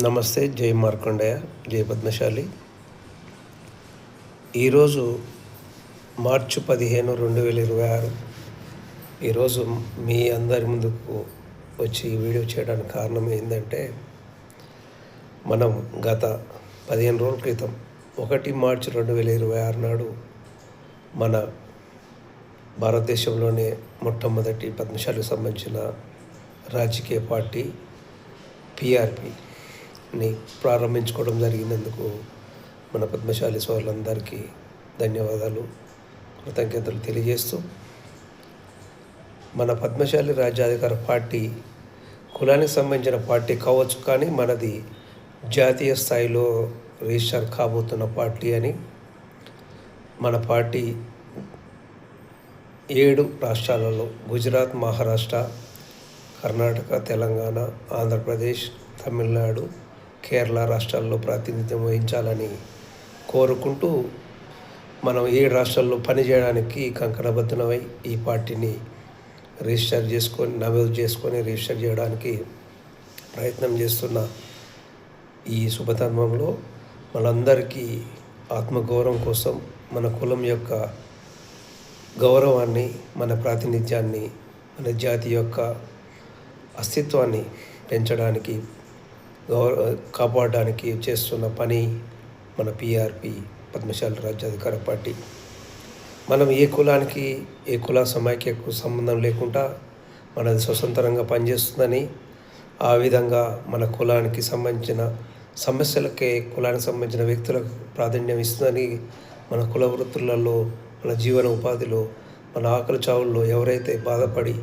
నమస్తే. జై మార్కండేయ, జై పద్మశాలి. ఈరోజు మార్చి 15, 2026. ఈరోజు మీ అందరి ముందుకు వచ్చి ఈ వీడియో చేయడానికి కారణం ఏంటంటే, మనం గత 15 రోజుల క్రితం 1 మార్చి 2026 నాడు మన భారతదేశంలోనే మొట్టమొదటి పద్మశాలికి సంబంధించిన రాజకీయ పార్టీ PRPని ప్రారంభించుకోవడం జరిగినందుకు మన పద్మశాలి సోదరులందరికీ ధన్యవాదాలు, కృతజ్ఞతలు తెలియజేస్తూ, మన పద్మశాలి రాజ్యాధికార పార్టీ కులానికి సంబంధించిన పార్టీ కావచ్చు, కానీ మనది జాతీయ స్థాయిలో రిజిస్టర్ కాబోతున్న పార్టీ అని. మన పార్టీ 7 రాష్ట్రాలలో గుజరాత్, మహారాష్ట్ర, కర్ణాటక, తెలంగాణ, ఆంధ్రప్రదేశ్, తమిళనాడు, కేరళ రాష్ట్రాల్లో ప్రాతినిధ్యం వహించాలని కోరుకుంటూ, మనం 7 రాష్ట్రాల్లో పనిచేయడానికి కంకణబద్ధమై ఈ పార్టీని నమోదు చేసుకొని రిజిస్టర్ చేయడానికి ప్రయత్నం చేస్తున్న ఈ శుభతరుణంలో మనందరికీ ఆత్మగౌరవం కోసం, మన కులం యొక్క గౌరవాన్ని, మన ప్రాతినిధ్యాన్ని, మన జాతి యొక్క అస్తిత్వాన్ని పెంచడానికి, కాపాడడానికి చేస్తున్న పని మన PRP పద్మశాలి రాజ్యాధికార పార్టీ. మనం ఏ కులానికి, ఏ కుల సమైక్యకు సంబంధం లేకుండా మనది స్వతంత్రంగా పనిచేస్తుందని, ఆ విధంగా మన కులానికి సంబంధించిన సమస్యలకే, కులానికి సంబంధించిన వ్యక్తులకు ప్రాధాన్యం ఇస్తుందని, మన కుల వృత్తులలో, మన జీవన ఉపాధిలో, మన ఆకలి చావుల్లో ఎవరైతే బాధపడి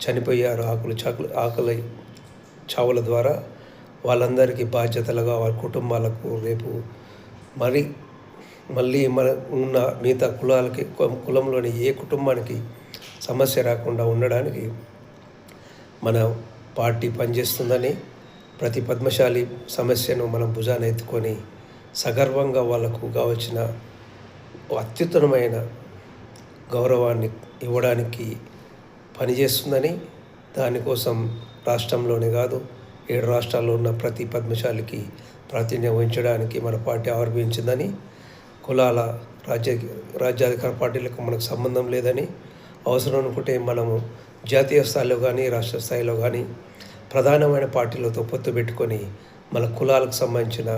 చనిపోయారో, ఆకలి చావుల ద్వారా వాళ్ళందరికీ బాధ్యతలుగా వాళ్ళ కుటుంబాలకు రేపు మళ్ళీ మన ఉన్న మిగతా కులంలోని ఏ కుటుంబానికి సమస్య రాకుండా ఉండడానికి మన పార్టీ పనిచేస్తుందని, ప్రతి పద్మశాలి సమస్యను మనం భుజాన ఎత్తుకొని సగర్వంగా వాళ్ళకు కావలసిన అత్యుత్తమమైన గౌరవాన్ని ఇవ్వడానికి పనిచేస్తుందని, దానికోసం రాష్ట్రంలోనే కాదు 7 రాష్ట్రాల్లో ఉన్న ప్రతి పద్మశాలికి ప్రాతినిధ్యం వహించడానికి మన పార్టీ ఆవిర్భవించిందని, కులాల రాజ్యాధికార పార్టీలకు మనకు సంబంధం లేదని, అవసరం అనుకుంటే మనము జాతీయ స్థాయిలో కానీ, రాష్ట్ర స్థాయిలో కానీ ప్రధానమైన పార్టీలతో పొత్తు పెట్టుకొని మన కులాలకు సంబంధించిన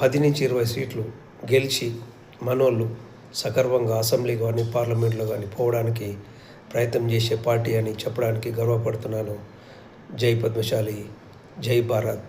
10 నుంచి 20 సీట్లు గెలిచి మనోళ్ళు సగర్వంగా అసెంబ్లీ కానీ, పార్లమెంట్లో కానీ పోవడానికి ప్రయత్నం చేసే పార్టీ అని చెప్పడానికి గర్వపడుతున్నాను. జై పద్మశాలి, జై భారత్.